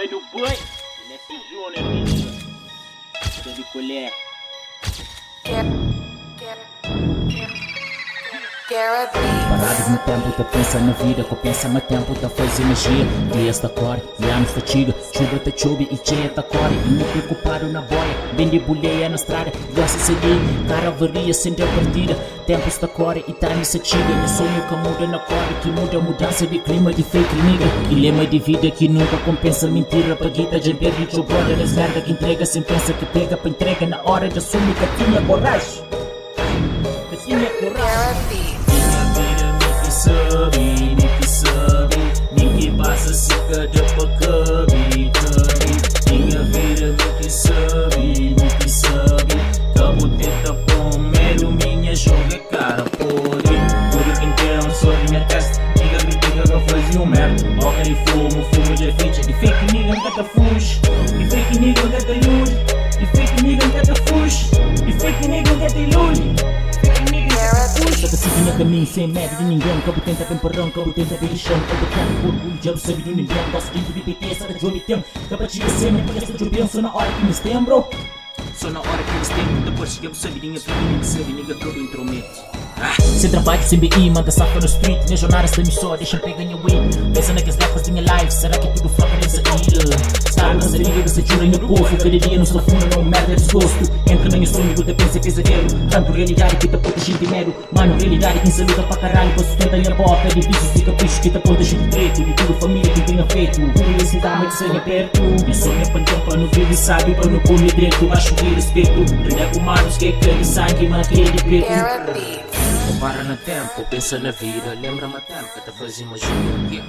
do boi, Nesse Júnior, menino. Sabe colher. Parados no tempo, tá pensa na vida, que pensa no tempo, tá fazendo magia. Dias tá core, anos tá tiga, chuva tá chove e cheia tá core. E me preocupado na boia, bem de boleia na estrada, gosta de seguir, cara varia sem ter partida. Tempos tá core e tá nessa tiga, meu sonho que muda na core, que muda a mudança de clima de fake nigga. Que lema de vida que nunca compensa mentira, paguita de perde de brother, das merda que entrega sem pensa que pega pra entrega na hora de assumir que tinha coragem. Que tinha coragem. Ninguém sabe, ninguém passa seca de pacabi, minha vida ninguém sabe, cabo tenta primeiro minha joga cara podre, tudo quem tem um só minha testa, diga critica que eu fazia um merda, boca de fumo de frente, de fake nigga nunca fuge, de fake nigga nunca ilude, de fake nigga nunca fuge, de fake nigga nunca ilude. Só que vinha caminho sem medo de ninguém. Cabo tenta bem parrão, cabo tenta bem lixão. Cabo tenta por orgulho, já não sabe de ninguém. Gosto dentro de BT, sabe de onde tem. Cabo de cena, porque essa de bem, só na hora que me estembro. Só na hora que eles têm, depois chega você vidinha, filhinha que sabe, nigga, todo intromete. Sem trabalho, sem BI, manda safa no street. Minhas jornadas da missão, deixa-me pegar minha weed. Pensa naqueles rappers da minha life, será que tudo foca nessa ilha? Sabe, nessa liga, você jura em meu povo. Cada dia nos afunda, não merda, é desgosto. Entra na minha sonho, tu pensa pesadelo. Tanto realidade que te puta gente medo. Mano, realidade quem se luta pra caralho, pra sustentar minha boca. É difícil, fica bicho que te puta gente preto. De tudo família que tenha feito. Publicidade, mas sem perto. Minha sonho é pra não viver, sabe, pra não comer direito. Acho que respeito, prender humanos que querem sangue, mas que é de preto. Para no tempo, pensa na vida, lembra-me a tempo que te fazia uma jura.